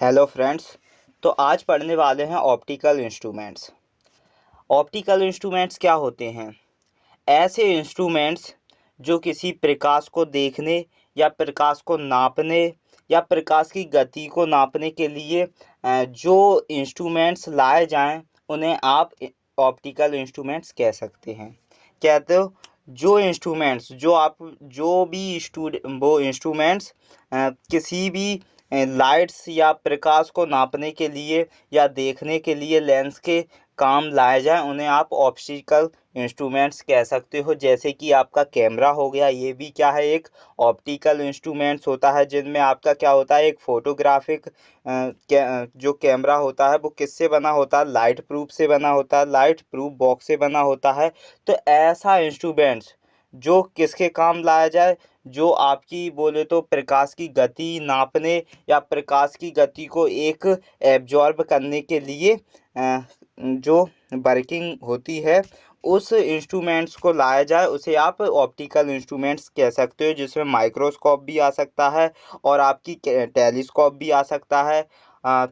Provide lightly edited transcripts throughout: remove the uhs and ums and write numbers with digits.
Hello friends. तो आज पढ़ने वाले हैं ऑप्टिकल इंस्ट्रूमेंट्स। ऑप्टिकल इंस्ट्रूमेंट्स क्या होते हैं? ऐसे इंस्ट्रूमेंट्स जो किसी प्रकाश को देखने या प्रकाश को नापने या प्रकाश की गति को नापने के लिए जो इंस्ट्रूमेंट्स लाए जाएं उन्हें आप ऑप्टिकल इंस्ट्रूमेंट्स कह सकते हैं। कहते हो जो इंस्ट्रूमेंट्स जो भी वो इंस्ट्रूमेंट्स किसी भी लाइट्स या प्रकाश को नापने के लिए या देखने के लिए लेंस के काम लाए जाएं उन्हें आप ऑप्टिकल इंस्ट्रूमेंट्स कह सकते हो। जैसे कि आपका कैमरा हो गया, ये भी क्या है, एक ऑप्टिकल इंस्ट्रूमेंट्स होता है, जिनमें आपका क्या होता है, एक फोटोग्राफिक जो कैमरा होता है वो किससे बना होता है, लाइट प्रूफ से बना होता है, लाइट प्रूफ बॉक्स से बना होता है। तो ऐसा इंस्ट्रूमेंट्स जो किसके काम लाया जाए, जो आपकी बोले तो प्रकाश की गति नापने या प्रकाश की गति को एक एब्जॉर्ब करने के लिए जो वर्किंग होती है उस इंस्ट्रूमेंट्स को लाया जाए, उसे आप ऑप्टिकल इंस्ट्रूमेंट्स कह सकते हो। जिसमें माइक्रोस्कोप भी आ सकता है और आपकी टेलीस्कोप भी आ सकता है।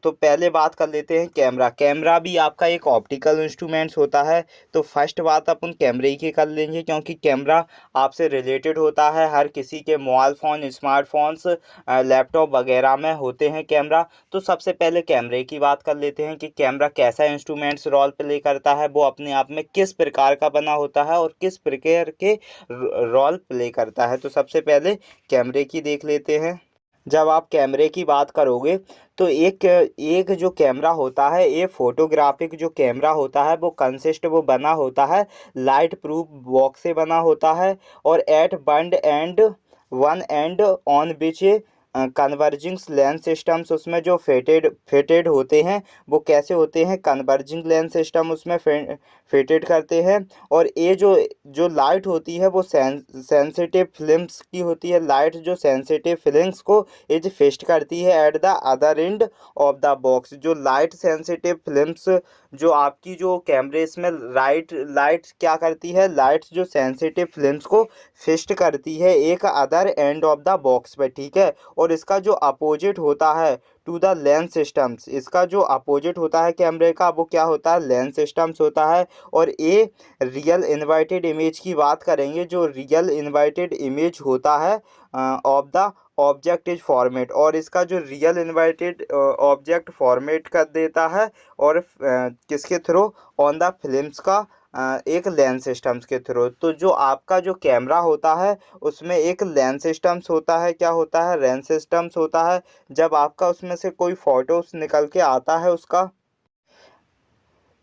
तो पहले बात कर लेते हैं कैमरा। कैमरा भी आपका एक ऑप्टिकल इंस्ट्रूमेंट्स होता है। तो फर्स्ट बात अपन कैमरे की कर लेंगे, क्योंकि कैमरा आपसे रिलेटेड होता है। हर किसी के मोबाइल फ़ोन, स्मार्टफोन्स, लैपटॉप वगैरह में होते हैं कैमरा। तो सबसे पहले कैमरे की बात कर लेते हैं कि कैमरा कैसा इंस्ट्रूमेंट्स रोल प्ले करता है, वो अपने आप में किस प्रकार का बना होता है और किस प्रकार के रोल प्ले करता है। तो सबसे पहले कैमरे की देख लेते हैं। जब आप कैमरे की बात करोगे तो एक एक जो कैमरा होता है, ये फोटोग्राफिक जो कैमरा होता है वो बना होता है, लाइट प्रूफ बॉक्स से बना होता है। और एट बंड end one end on which converging lens systems उसमें जो फिटेड होते हैं वो कैसे होते हैं, कन्वर्जिंग लेंस सिस्टम उसमें फिटेड करते हैं। और ये जो जो लाइट होती है वो सेंसिटिव फिल्म्स की होती है। लाइट जो सेंसिटिव फिल्म्स को एज फिक्स्ड करती है at the other end of the box. जो लाइट सेंसिटिव फिल्म्स जो आपकी जो कैमरे में लाइट क्या करती है, लाइट्स जो सेंसिटिव फिल्म्स को फिक्स्ड करती है एक other end of the box पे, ठीक है। और इसका जो अपोजिट होता है टू द लेंस सिस्टम्स, इसका जो अपोजिट होता है कैमरे का वो क्या होता है, लेंस सिस्टम्स होता है। और ये रियल इन्वर्टेड इमेज की बात करेंगे, जो रियल इन्वर्टेड इमेज होता है of the object is format, और इसका जो रियल इन्वर्टेड ऑब्जेक्ट फॉर्मेट कर देता है और किसके थ्रू, ऑन द फिल्म्स का एक लेंस सिस्टम्स के थ्रू। तो जो आपका जो कैमरा होता है उसमें एक लेंस सिस्टम्स होता है, क्या होता है, लेंस सिस्टम्स होता है। जब आपका उसमें से कोई फोटोस निकल के आता है उसका,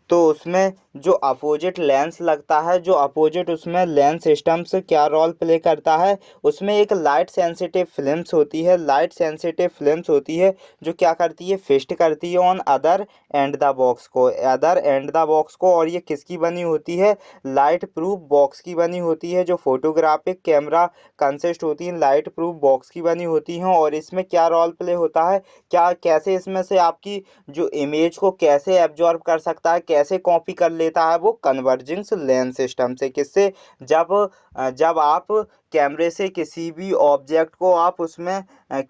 तो उसमें जो अपोजिट लेंस लगता है, जो अपोजिट उसमें लेंस सिस्टम से क्या रोल प्ले करता है, उसमें एक लाइट सेंसिटिव फिल्म्स होती है। लाइट सेंसिटिव फिल्म्स होती है जो क्या करती है, फिक्स्ड करती है on other and the box को, अदर एंड द बॉक्स को। और ये किसकी बनी होती है, लाइट प्रूफ बॉक्स की बनी होती है। जो फोटोग्राफिक कैमरा कंसिस्ट होती है लाइट प्रूफ बॉक्स की बनी होती हैं। और इसमें क्या रोल प्ले होता है, क्या कैसे इसमें से आपकी जो इमेज को कैसे एब्जॉर्ब कर सकता है, कैसे कॉपी कर लेता है, वो कन्वर्जिंग लेंस सिस्टम से। किससे, जब आप कैमरे से किसी भी ऑब्जेक्ट को आप उसमें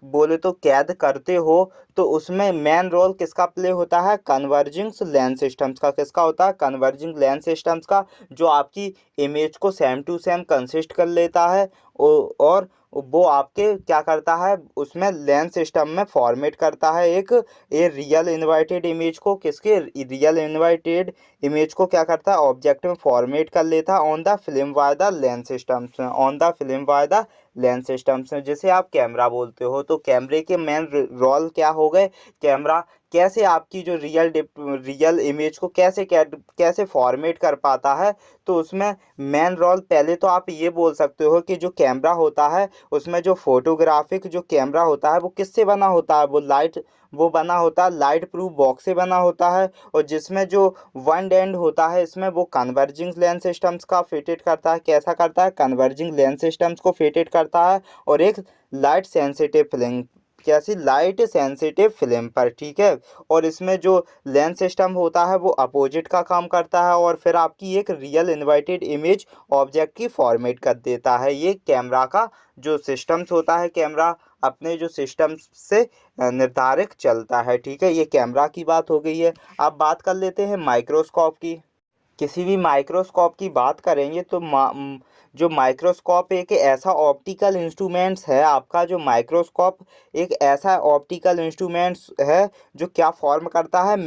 बोले तो कैद करते हो, तो उसमें मेन रोल किसका प्ले होता है, कन्वर्जिंग लेंस सिस्टम्स का। किसका होता है, कन्वर्जिंग लेंस सिस्टम्स का, जो आपकी इमेज को सेम टू सेम कंसिस्ट कर लेता है और वो आपके क्या करता है, उसमें लेंस सिस्टम में फॉर्मेट करता है एक ये रियल इन्वर्टेड इमेज को। किसके, रियल इन्वर्टेड इमेज को क्या करता है, ऑब्जेक्ट में फॉर्मेट कर लेता है on the film by the lens systems, on the film by the lens systems. जिसे आप कैमरा बोलते हो। तो कैमरे के मेन रोल क्या हो गए, कैमरा कैसे आपकी जो रियल इमेज को कैसे फॉर्मेट कर पाता है। तो उसमें मेन रोल पहले तो आप ये बोल सकते हो कि जो कैमरा होता है उसमें जो फोटोग्राफिक जो कैमरा होता है वो किससे बना होता है, वो बना होता है लाइट प्रूफ बॉक्स से बना होता है। और जिसमें जो वन एंड होता है इसमें वो कन्वर्जिंग लेंस सिस्टम्स का फिटेड करता है। कैसा करता है, कन्वर्जिंग लेंस सिस्टम्स को फिटेड करता है। और एक लाइट सेंसिटिव फिल्म, कैसी, लाइट सेंसिटिव फिल्म पर, ठीक है। और इसमें जो लेंस सिस्टम होता है वो अपोजिट का काम करता है और फिर आपकी एक रियल इन्वर्टेड इमेज ऑब्जेक्ट की फॉर्मेट कर देता है। ये कैमरा का जो सिस्टम्स होता है, कैमरा अपने जो सिस्टम से निर्धारित चलता है। ठीक है, ये कैमरा की बात हो गई है। अब बात कर लेते हैं माइक्रोस्कोप की। किसी भी माइक्रोस्कोप की बात करेंगे तो जो माइक्रोस्कोप एक ऐसा ऑप्टिकल इंस्ट्रूमेंट्स है। आपका जो माइक्रोस्कोप एक ऐसा ऑप्टिकल इंस्ट्रूमेंट्स है जो क्या फॉर्म करता है,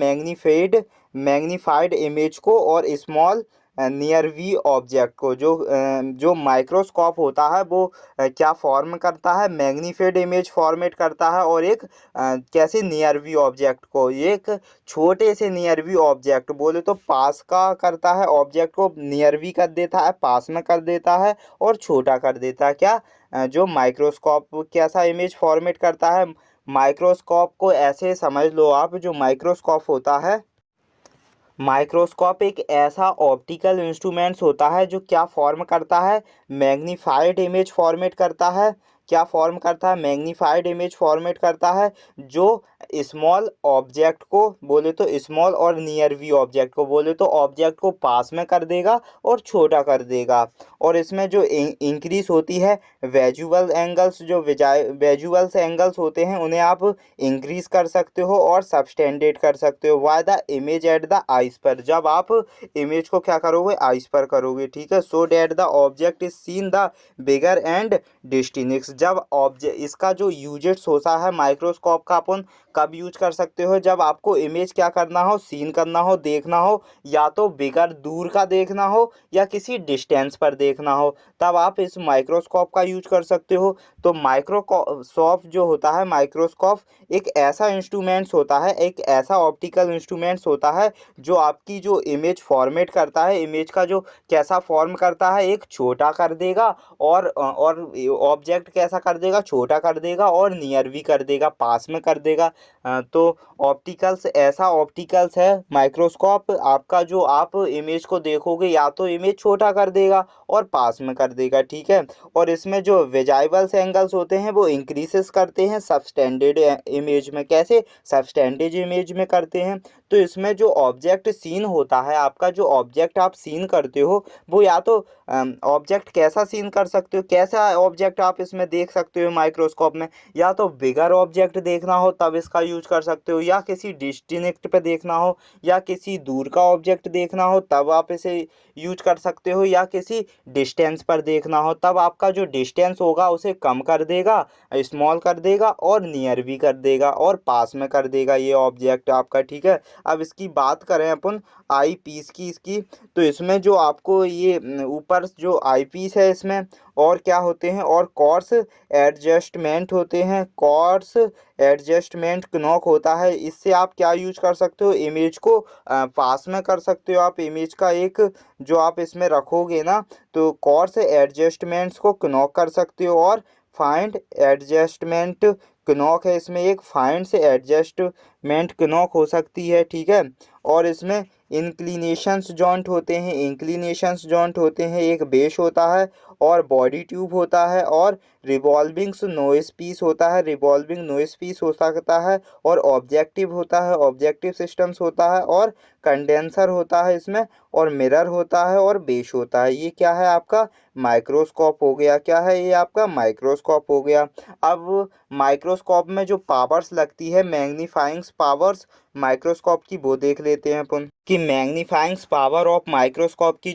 मैग्नीफाइड इमेज को और स्मॉल नियर वी ऑब्जेक्ट को। जो माइक्रोस्कोप होता है वो क्या फॉर्म करता है, मैग्नीफाइड इमेज फॉर्मेट करता है और एक कैसे नियर वी ऑब्जेक्ट को, ये एक छोटे से नियर व्यू ऑब्जेक्ट बोले तो पास का करता है, ऑब्जेक्ट को नियर भी कर देता है, पास में कर देता है और छोटा कर देता है। क्या जो माइक्रोस्कोप कैसा इमेज फॉर्मेट करता है। माइक्रोस्कोप को ऐसे समझ लो आप, जो माइक्रोस्कोप होता है, माइक्रोस्कोप एक ऐसा ऑप्टिकल इंस्ट्रूमेंट्स होता है जो क्या फॉर्म करता है, मैग्नीफाइड इमेज फॉर्मेट करता है। क्या फॉर्म करता है, मैग्नीफाइड इमेज फॉर्मेट करता है जो स्मॉल ऑब्जेक्ट को बोले तो स्मॉल और नियर वी ऑब्जेक्ट को बोले तो ऑब्जेक्ट को पास में कर देगा और छोटा कर देगा। और इसमें जो इंक्रीज होती है विजुअल एंगल्स, जो विजुअल्स एंगल्स होते हैं उन्हें आप इंक्रीज कर सकते हो और सबस्टेंडेड कर सकते हो why the image at the ice पर, जब आप इमेज को क्या करोगे, आइस पर करोगे। ठीक है, so that the object is seen the bigger and distinct. जब ऑब्जेक्ट इसका जो यूजेस होता है माइक्रोस्कोप का, अपन कब यूज कर सकते हो, जब आपको इमेज क्या करना हो, सीन करना हो, देखना हो, या तो बिगर दूर का देखना हो या किसी डिस्टेंस पर देखना हो, तब आप इस माइक्रोस्कोप का यूज कर सकते हो। तो माइक्रोस्कोप जो होता है, माइक्रोस्कोप एक ऐसा इंस्ट्रूमेंट्स होता है, एक ऐसा ऑप्टिकल इंस्ट्रूमेंट्स होता है जो आपकी जो इमेज फॉर्मेट करता है, इमेज का जो कैसा फॉर्म करता है, एक छोटा कर देगा और ऑब्जेक्ट कैसा कर देगा, छोटा कर देगा और नियर भी कर देगा, पास में कर देगा। तो ऑप्टिकल्स ऐसा ऑप्टिकल्स है माइक्रोस्कोप आपका, जो आप इमेज को देखोगे या तो इमेज छोटा कर देगा और पास में कर देगा। ठीक है, और इसमें जो विजुअल्स एंगल्स होते हैं वो इंक्रीसेस करते हैं सबस्टैंडर्ड इमेज में। कैसे सबस्टैंडर्ड इमेज में करते हैं, तो इसमें जो ऑब्जेक्ट सीन होता है, आपका जो ऑब्जेक्ट आप सीन करते हो वो या तो ऑब्जेक्ट कैसा सीन कर सकते हो, कैसा ऑब्जेक्ट आप इसमें देख सकते हो माइक्रोस्कोप में, या तो बिगर ऑब्जेक्ट देखना हो तब इसका यूज कर सकते हो, या किसी डिस्टिंक्ट पे देखना हो या किसी दूर का ऑब्जेक्ट देखना हो तब आप इसे यूज कर सकते हो, या किसी डिस्टेंस पर देखना हो तब आपका जो डिस्टेंस होगा उसे कम कर देगा, स्मॉल कर देगा और नियर भी कर देगा और पास में कर देगा ये ऑब्जेक्ट आपका। ठीक है, अब इसकी बात करें अपन आई पीस की इसकी, तो इसमें जो आपको ये ऊपर जो आई पीस है इसमें और क्या होते हैं, और कॉर्स एडजस्टमेंट होते हैं, कॉर्स एडजस्टमेंट नॉक होता है। इससे आप क्या यूज कर सकते हो, इमेज को पास में कर सकते हो आप, इमेज का एक जो आप इसमें रखोगे ना, तो कॉर्स एडजस्टमेंट्स को नॉक कर सकते हो। और फाइंड एडजस्टमेंट नॉक है इसमें, एक फाइंड से एडजस्टमेंट नॉक हो सकती है। ठीक है, और इसमें इंक्लिनेशंस जॉइंट होते हैं, इंक्लिनेशंस जॉइंट होते हैं, एक बेस होता है और बॉडी ट्यूब होता है और रिवॉल्विंग नोइस पीस होता है, रिवॉल्विंग नोइस पीस हो सकता है और ऑब्जेक्टिव होता है, ऑब्जेक्टिव सिस्टम्स होता है और कंडेंसर होता है इसमें और मिरर होता है और बेस होता है। ये क्या है आपका माइक्रोस्कोप हो गया, क्या है ये आपका माइक्रोस्कोप हो गया। अब माइक्रोस्कोप में जो पावर्स लगती है, मैग्नीफाइंग पावर्स माइक्रोस्कोप की, वो देख लेते हैं अपन कि मैग्नीफाइंग पावर ऑफ माइक्रोस्कोप की,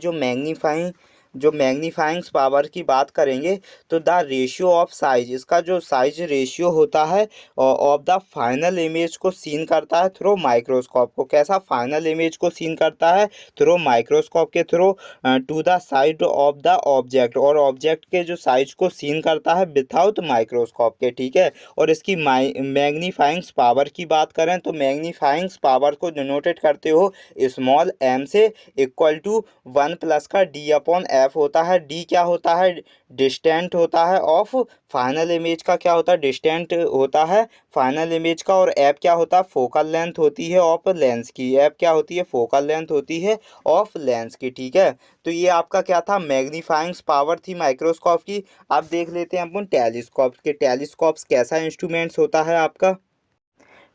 जो मैग्नीफाइंग पावर की बात करेंगे तो द रेशियो ऑफ साइज, इसका जो साइज रेशियो होता है ऑफ द फाइनल इमेज को सीन करता है थ्रू माइक्रोस्कोप को। कैसा फाइनल इमेज को सीन करता है, थ्रू माइक्रोस्कोप के through to the side of the object, और ऑब्जेक्ट के जो साइज को सीन करता है विदाउट माइक्रोस्कोप के। ठीक है, और इसकी मैग्नीफाइंग पावर की बात करें तो मैग्नीफाइंग पावर को डिनोटेड करते हो स्मॉल m से इक्वल टू 1 प्लस का d अपॉन एफ होता है। डी क्या होता है, डिस्टेंट होता है ऑफ फाइनल इमेज का, क्या होता है, डिस्टेंट होता है फाइनल इमेज का, और एफ क्या होता है, फोकल लेंथ होती है ऑफ लेंस की, एफ क्या होती है, फोकल लेंथ होती है ऑफ लेंस की। ठीक है, तो ये आपका क्या था, मैग्नीफाइंग पावर थी माइक्रोस्कोप की। अब देख लेते हैं अपन टेलीस्कोप के। टेलीस्कोप्स कैसा इंस्ट्रूमेंट्स होता है आपका,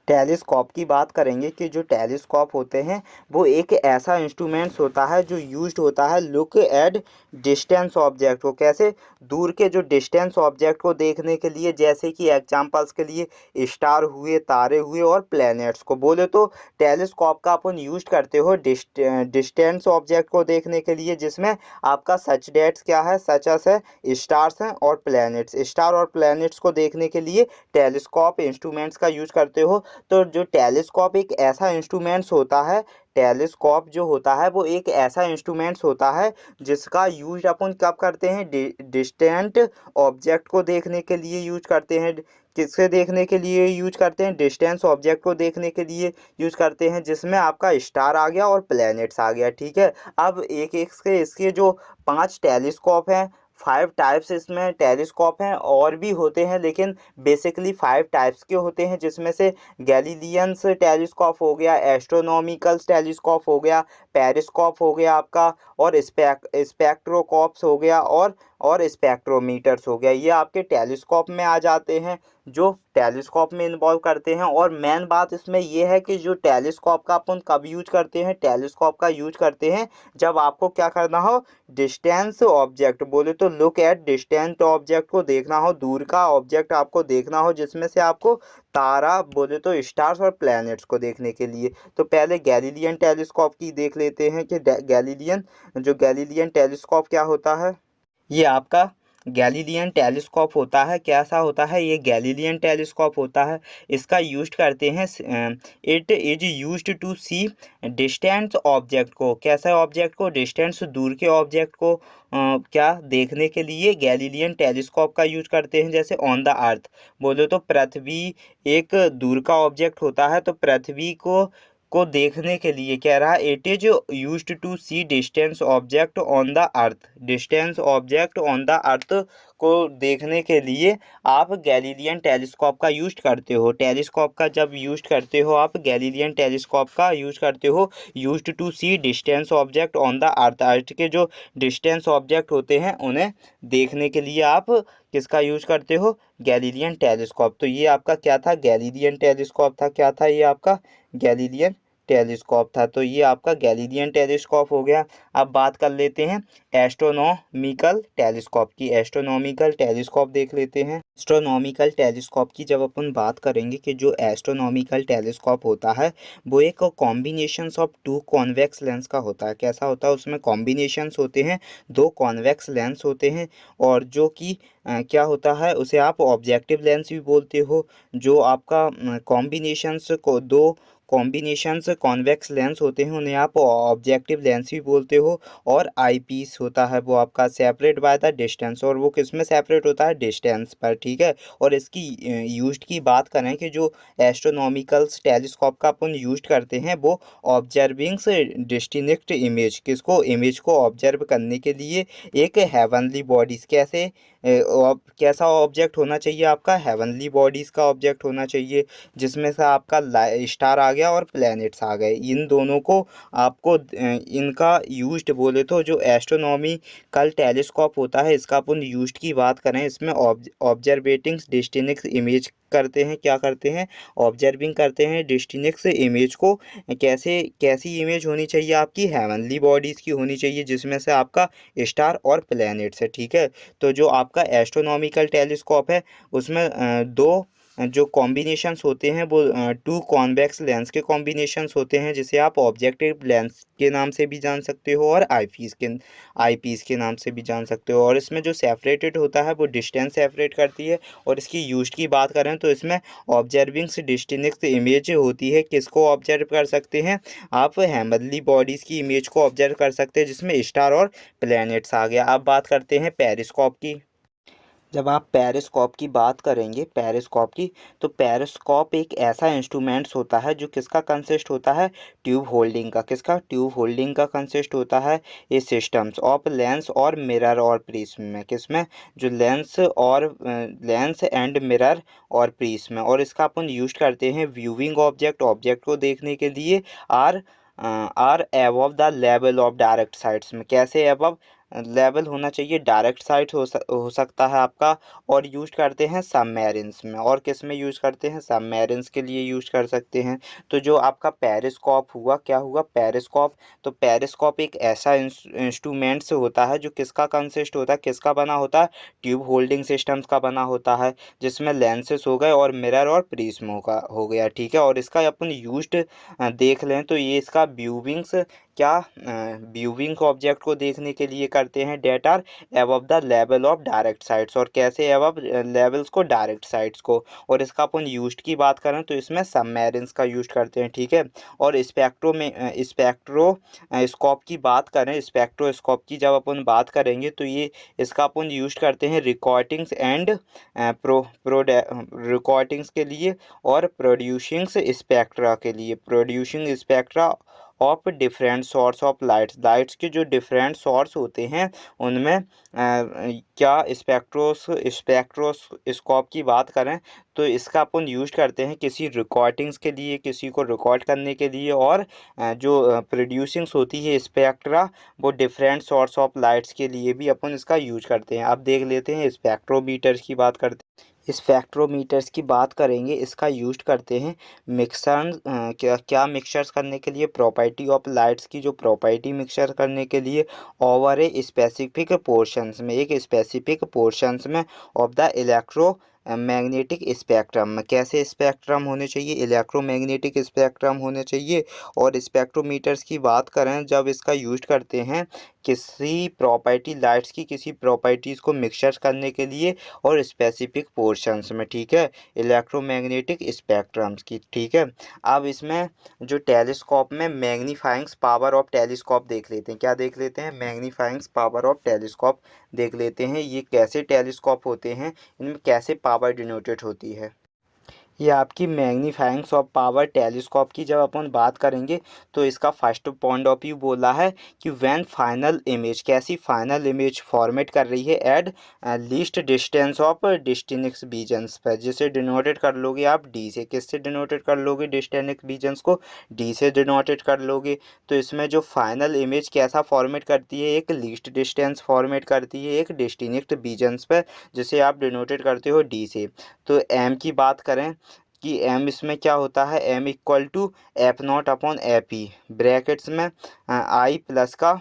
टेलीस्कोप की बात करेंगे कि जो टेलीस्कोप होते हैं वो एक ऐसा इंस्ट्रूमेंट्स होता है जो यूज्ड होता है लुक एट डिस्टेंस ऑब्जेक्ट को, कैसे दूर के जो डिस्टेंस ऑब्जेक्ट को देखने के लिए, जैसे कि एग्जांपल्स के लिए स्टार हुए, तारे हुए और प्लैनेट्स को। बोले तो टेलीस्कोप का अपन यूज करते हो डिस्टेंस ऑब्जेक्ट को देखने के लिए, जिसमें आपका सच डेट्स क्या है, सच एस है, स्टार्स हैं और प्लैनेट्स। स्टार और प्लैनेट्स को देखने के लिए टेलीस्कोप इंस्ट्रूमेंट्स का यूज करते हो। तो जो टेलीस्कोप एक ऐसा इंस्ट्रूमेंट्स होता है, टेलीस्कोप जो होता है वो एक ऐसा इंस्ट्रूमेंट्स होता है जिसका यूज अपन कब करते हैं, डिस्टेंट ऑब्जेक्ट को देखने के लिए यूज करते हैं। किससे देखने के लिए यूज करते हैं, डिस्टेंस ऑब्जेक्ट को देखने के लिए यूज करते हैं, जिसमें आपका स्टार आ गया और प्लैनेट्स आ गया। ठीक है, अब एक एक से इसके जो 5 टेलीस्कोप हैं, 5 टाइप्स इसमें टेलीस्कोप हैं, और भी होते हैं लेकिन बेसिकली 5 टाइप्स के होते हैं, जिसमें से गैलीलियंस टेलीस्कोप हो गया, एस्ट्रोनॉमिकल टेलीस्कोप हो गया, पेरिस्कोप हो गया आपका, और स्पेक्ट्रोस्कोप्स हो गया, और स्पेक्ट्रोमीटर्स हो गया। ये आपके टेलीस्कोप में आ जाते हैं, जो टेलीस्कोप में इन्वॉल्व करते हैं। और मेन बात इसमें ये है कि जो टेलीस्कोप का अपन कब यूज करते हैं, टेलीस्कोप का यूज करते हैं जब आपको क्या करना हो, डिस्टेंस ऑब्जेक्ट, बोले तो लुक एट डिस्टेंट ऑब्जेक्ट को देखना हो, दूर का ऑब्जेक्ट आपको देखना हो, जिसमें से आपको तारा, बोले तो स्टार्स और प्लैनेट्स को देखने के लिए। तो पहले गैलीलियन टेलीस्कोप की देख लेते हैं कि गैलीलियन टेलीस्कोप क्या होता है। ये आपका गैलीलियन टेलीस्कोप होता है। कैसा होता है ये गैलीलियन टेलीस्कोप होता है, इसका यूज करते हैं, it is used to see distance object को, कैसा ऑब्जेक्ट को, डिस्टेंस दूर के ऑब्जेक्ट को क्या देखने के लिए गैलीलियन टेलीस्कोप का यूज करते हैं। जैसे ऑन द अर्थ, बोले तो पृथ्वी एक दूर का ऑब्जेक्ट होता है, तो पृथ्वी को देखने के लिए कह रहा है, it is used to see distance object on the earth, distance object on the earth को देखने के लिए आप गैलीलियन टेलीस्कोप का यूज करते हो। टेलीस्कोप का जब यूज करते हो आप, गैलीलियन टेलीस्कोप का यूज करते हो, used to see distance object on the earth, earth के जो डिस्टेंस ऑब्जेक्ट होते हैं उन्हें देखने के लिए आप किसका यूज करते हो, गैलीलियन टेलीस्कोप। तो ये आपका क्या था, गैलीलियन टेलीस्कोप था। क्या था ये आपका, गैलीलियन टेलीस्कोप था। तो ये आपका गैलीलियन टेलीस्कोप हो गया। अब बात कर लेते हैं एस्ट्रोनॉमिकल टेलीस्कोप की। एस्ट्रोनॉमिकल टेलीस्कोप देख लेते हैं। एस्ट्रोनॉमिकल टेलीस्कोप की जब अपन बात करेंगे कि जो एस्ट्रोनॉमिकल टेलीस्कोप होता है वो एक कॉम्बिनेशंस ऑफ 2 कॉन्वेक्स लेंस का होता है। कैसा होता है, उसमें कॉम्बिनेशंस होते हैं, 2 कॉन्वेक्स लेंस होते हैं, और जो कि क्या होता है उसे आप ऑब्जेक्टिव लेंस भी बोलते हो। जो आपका कॉम्बिनेशंस को 2 कॉम्बिनेशंस कॉन्वेक्स लेंस होते हैं उन्हें आप ऑब्जेक्टिव लेंस भी बोलते हो। और आई पीस होता है वो आपका सेपरेट बाय द डिस्टेंस, और वो किस में सेपरेट होता है, डिस्टेंस पर। ठीक है, और इसकी यूज की बात करें कि जो एस्ट्रोनॉमिकल टेलीस्कोप का अपन यूज करते हैं वो ऑब्जर्विंग्स डिस्टिंक्ट इमेज, किसको, इमेज को ऑब्जर्व करने के लिए एक हेवनली बॉडीज, कैसे कैसा ऑब्जेक्ट होना चाहिए आपका, हेवनली बॉडीज़ का ऑब्जेक्ट होना चाहिए, जिसमें से आपका स्टार आ गया और प्लैनेट्स आ गए। इन दोनों को आपको इनका यूज्ड, बोले तो जो एस्ट्रोनॉमिकल टेलीस्कोप होता है इसका अपन यूज्ड की बात करें, इसमें ऑब्जर्वेटिंग डिस्टिंक्ट इमेज करते हैं, क्या करते हैं, ऑब्जर्विंग करते हैं डिस्टिंक्ट इमेज को। कैसी इमेज होनी चाहिए आपकी, हेवनली बॉडीज़ की होनी चाहिए, जिसमें से आपका स्टार और प्लैनेट्स है। ठीक है, तो जो आपका एस्ट्रोनॉमिकल टेलीस्कोप है उसमें 2 जो कॉम्बिनेशंस होते हैं वो 2 कॉन्वेक्स लेंस के कॉम्बिनेशंस होते हैं, जिसे आप ऑब्जेक्टिव लेंस के नाम से भी जान सकते हो और आई पीस के नाम से भी जान सकते हो। और इसमें जो सेपरेटेड होता है वो डिस्टेंस सेपरेट करती है। और इसकी यूज की बात करें तो इसमें ऑब्जर्विंग्स डिस्टिंक्ट इमेज होती है, किसको ऑब्जर्व कर सकते हैं आप, हेवनली बॉडीज़ की इमेज को ऑब्जर्व कर सकते हैं, जिसमें स्टार और प्लैनेट्स आ गया। अब बात करते हैं पेरिस्कोप की। जब आप पेरिस्कोप की बात करेंगे, पेरिस्कोप की, तो पेरिस्कोप एक ऐसा इंस्ट्रूमेंट्स होता है जो किसका कंसिस्ट होता है, ट्यूब होल्डिंग का। किसका, ट्यूब होल्डिंग का कंसिस्ट होता है। ये सिस्टम्स ऑफ लेंस और मिरर और प्रिज्म में, किसमें, जो लेंस एंड मिरर और प्रिज्म में। और इसका अपन यूज करते हैं व्यूइंग ऑब्जेक्ट को देखने के लिए, are above the level of direct sides में। कैसे एबव, लेवल होना चाहिए, डायरेक्ट साइट हो सकता है आपका, और यूज करते हैं सबमरीन्स में। और किस में यूज करते हैं? सबमरीन्स के लिए यूज कर सकते हैं। तो जो आपका पेरिस्कोप हुआ, क्या हुआ? पेरिस्कोप। तो पेरिस्कोप एक ऐसा इंस्ट्रूमेंट्स होता है जो किसका कंसिस्ट होता है, किसका बना होता है? ट्यूब होल्डिंग सिस्टम्स का बना होता है, जिसमें लेंसेस हो गए और मिरर और प्रिज्म हो गया, ठीक है। और इसका अपन यूज्ड देख लें तो ये इसका व्यूविंग्स, क्या व्यूविंग ऑब्जेक्ट को देखने के लिए करते हैं, that are above the level of direct sites. और कैसे अबव लेवल्स को? डायरेक्ट साइट्स को। और इसका अपन यूज्ड की बात करें तो इसमें सबमरीन्स का यूज करते हैं, ठीक है। और स्पेक्ट्रोस्कोप की बात करें, स्पेक्ट्रोस्कोप की जब अपन बात करेंगे तो ये इसका अपन यूज करते हैं रिकॉर्डिंग्स एंड रिकॉर्डिंग्स के लिए, और प्रोड्यूसिंग स्पेक्ट्रा के लिए। Producing spectra of different source of lights के जो डिफरेंट सोर्स होते हैं उनमें क्या स्पेक्ट्रोस्कोप की बात करें तो इसका अपन यूज करते हैं किसी रिकॉर्डिंग्स के लिए, किसी को रिकॉर्ड करने के लिए। और जो प्रोड्यूसिंग्स होती है स्पेक्ट्रा, वो डिफरेंट सोर्स ऑफ लाइट्स के लिए भी अपन इसका यूज करते हैं। अब देख लेते हैं स्पेक्ट्रोमीटर्स की बात करते हैं। स्पेक्ट्रोमीटर्स की बात करेंगे, इसका यूज करते हैं मिक्सर, क्या मिक्सचर्स करने के लिए? प्रॉपर्टी ऑफ लाइट्स की जो प्रॉपर्टी मिक्सचर करने के लिए ओवर ए स्पेसिफिक पोर्शंस में, एक स्पेसिफिक पोर्शंस में of the electro magnetic spectrum में। कैसे स्पेक्ट्रम होने चाहिए? इलेक्ट्रोमैग्नेटिक स्पेक्ट्रम होने चाहिए। और स्पेक्ट्रोमीटर्स की बात करें जब इसका यूज करते हैं किसी प्रॉपर्टी लाइट्स की किसी प्रॉपर्टीज़ को मिक्सचर करने के लिए और स्पेसिफिक पोर्शंस में, ठीक है, इलेक्ट्रोमैग्नेटिक स्पेक्ट्रम्स की, ठीक है। अब इसमें जो टेलीस्कोप में मैग्नीफाइंग्स पावर ऑफ टेलीस्कोप देख लेते हैं। क्या देख लेते हैं? मैग्नीफाइंग्स पावर ऑफ टेलीस्कोप देख लेते हैं। ये कैसे टेलीस्कोप होते हैं, इनमें कैसे पावर डिनोटेड होती है। ये आपकी मैग्नीफाइंग्स ऑफ पावर टेलीस्कोप की जब अपन बात करेंगे तो इसका फर्स्ट पॉइंट ऑफ व्यू बोला है कि व्हेन फाइनल इमेज, कैसी फाइनल इमेज फॉर्मेट कर रही है at least distance of distance visions पर, जिसे डिनोटेड कर लोगे आप डी से। किससे डिनोटेड कर लोगे डिस्टेंस विजन्स को? डी से डिनोटेड कर लोगे। तो इसमें जो फाइनल इमेज कैसा फॉर्मेट करती है? एक लीस्ट डिस्टेंस फॉर्मेट करती है एक डिस्टेंस विजन्स पर, जिसे आप डिनोटेड करते हो डी से। तो एम की बात करें कि एम इसमें क्या होता है? M equal to F not upon F E, brackets में आई प्लस का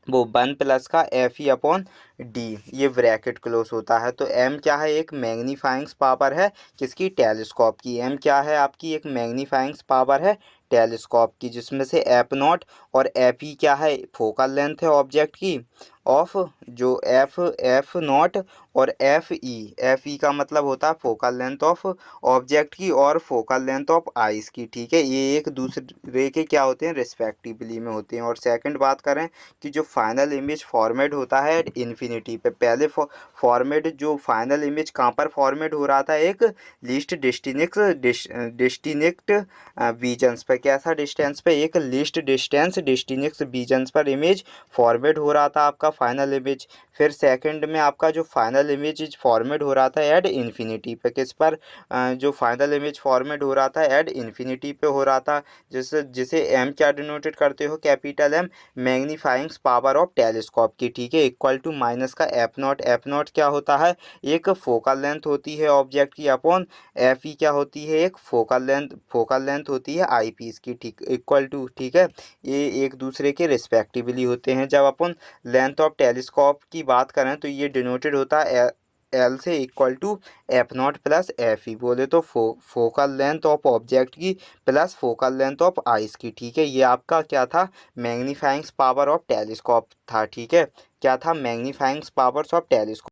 वो 1 प्लस का एफ ई अपॉन डी, ये ब्रैकेट क्लोज होता है। तो एम क्या है? एक मैग्नीफाइंग्स पावर है किसकी? टेलीस्कोप की। एम क्या है आपकी? एक मैग्नीफाइंग्स पावर है टेलीस्कोप की, जिसमें से एफ नॉट और एफ ई क्या है? फोकल लेंथ है ऑब्जेक्ट की, ऑफ जो एफ नॉट और एफ ई का मतलब होता है फोकल लेंथ ऑफ ऑब्जेक्ट की और फोकल लेंथ ऑफ आइस की, ठीक है। ये एक दूसरे के क्या होते हैं? रिस्पेक्टिवली में होते हैं। और सेकंड बात करें कि जो फाइनल इमेज फॉर्मेट होता है इन्फिनिटी पे, पहले फॉर्मेट जो फाइनल इमेज कहाँ पर फॉर्मेट हो रहा था? एक लीस्ट डिस्टिंक्ट विजन्स पर। कैसा डिस्टेंस पे? एक लीस्ट डिस्टेंस डिस्टिंक्ट विजन्स पर इमेज फॉर्मेट हो रहा था आपका फाइनल इमेज। फिर सेकंड में आपका जो फाइनल इमेज फॉर्मेट हो रहा था एट इन्फिनिटी पे। किस पर? जो फाइनल इमेज फॉर्मेट हो रहा था एट इन्फिनिटी पे हो रहा था, जिसे एम क्या डिनोटेड करते हो? Capital M, magnifying power of telescope की, ठीक है, इक्वल टू माइनस का एफ नॉट। एफ नॉट क्या होता है? एक फोकल लेंथ होती है ऑब्जेक्ट की, अपॉन एफ ई क्या होती है? एक फोकल लेंथ होती है आई पीस की, ठीक, इक्वल टू, ठीक है। ये एक दूसरे के रिस्पेक्टिवली होते हैं। जब अपन लेंथ ऑफ टेलीस्कोप की बात करें तो ये डिनोटेड होता है एल से equal to F not plus F E, बोले तो फोकल लेंथ ऑफ ऑब्जेक्ट की plus focal length of eyes की, ठीक है। ये आपका क्या था? मैग्नीफाइंग्स पावर ऑफ टेलीस्कोप था, ठीक है। क्या था? मैग्नीफाइंग्स पावर्स ऑफ टेलीस्कोप।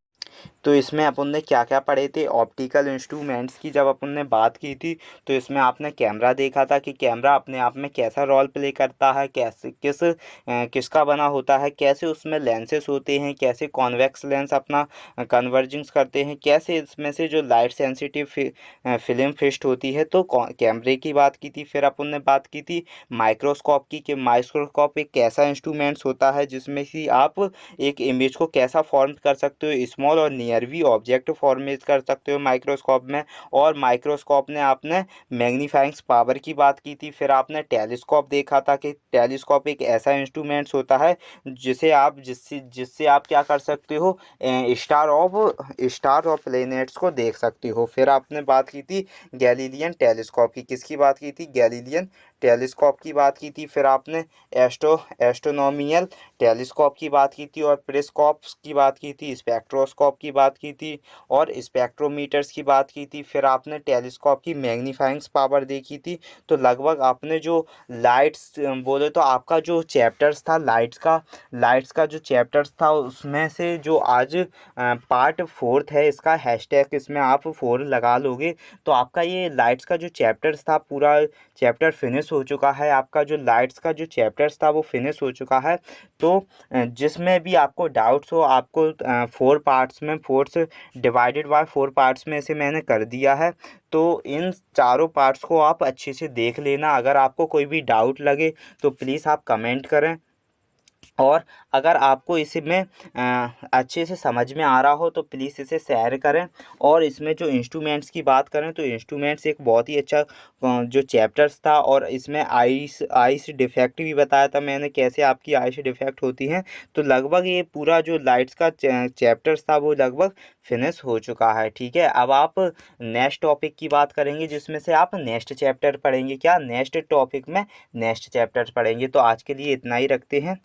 तो इसमें अपन ने क्या क्या पढ़े थे? ऑप्टिकल इंस्ट्रूमेंट्स की जब अपन ने बात की थी तो इसमें आपने कैमरा देखा था कि कैमरा अपने आप में कैसा रोल प्ले करता है, कैसे किसका बना होता है, कैसे उसमें लेंसेस होते हैं, कैसे कॉन्वेक्स लेंस अपना कन्वर्जिंग्स करते हैं, कैसे इसमें से जो लाइट सेंसिटिव फिल्म फिस्ट होती है। तो कैमरे की बात की थी। फिर अपन ने बात की थी माइक्रोस्कोप की, कि माइक्रोस्कोप एक कैसा इंस्ट्रूमेंट्स होता है जिसमें कि आप एक इमेज को कैसा फॉर्म कर सकते हो, स्मॉल और नियर नियरवी ऑब्जेक्ट फॉर्मेट कर सकते हो माइक्रोस्कोप में। और माइक्रोस्कोप ने आपने मैग्नीफाइंग पावर की बात की थी। फिर आपने टेलीस्कोप देखा था कि टेलीस्कोप एक ऐसा इंस्ट्रूमेंट्स होता है जिससे जिससे आप क्या कर सकते हो, स्टार ऑफ प्लैनेट्स को देख सकते हो। फिर आपने बात की थी गैलीलियन टेलीस्कोप की। किसकी बात की थी? गैलीलियन टेलीस्कोप की बात की थी। फिर आपने एस्ट्रोनॉमिकल टेलीस्कोप की बात की थी और पेरिस्कोप की बात की थी, स्पेक्ट्रोस्कोप की बात की थी और स्पेक्ट्रोमीटर्स की बात की थी। फिर आपने टेलीस्कोप की मैग्नीफाइंग पावर देखी थी। तो लगभग आपने जो लाइट्स बोले तो आपका जो चैप्टर्स था लाइट्स का जो चैप्टर्स था उसमें से जो आज पार्ट 4 है इसका हैशटैग इसमें आप 4 लगा लोगे तो आपका ये लाइट्स का जो चैप्टर्स था पूरा चैप्टर फिनिश हो चुका है। आपका जो लाइट्स का जो चैप्टर्स था वो फिनिश हो चुका है। तो जिसमें भी आपको डाउट्स हो, आपको 4 पार्ट्स में 4 से डिवाइडेड बाय 4 पार्ट्स में इसे मैंने कर दिया है। तो इन चारों पार्ट्स को आप अच्छे से देख लेना। अगर आपको कोई भी डाउट लगे तो प्लीज़ आप कमेंट करें। और अगर आपको इसमें अच्छे से समझ में आ रहा हो तो प्लीज़ इसे शेयर करें। और इसमें जो इंस्ट्रूमेंट्स की बात करें तो इंस्ट्रूमेंट्स एक बहुत ही अच्छा जो चैप्टर्स था। और इसमें आइस डिफेक्ट भी बताया था मैंने, कैसे आपकी आइस डिफेक्ट होती हैं। तो लगभग ये पूरा जो लाइट्स का चैप्टर्स था वो लगभग फिनिश हो चुका है। ठीक है, अब आप नेक्स्ट टॉपिक की बात करेंगे जिसमें से आप नेक्स्ट चैप्टर पढ़ेंगे। क्या नेक्स्ट टॉपिक में नेक्स्ट चैप्टर पढ़ेंगे। तो आज के लिए इतना ही रखते हैं।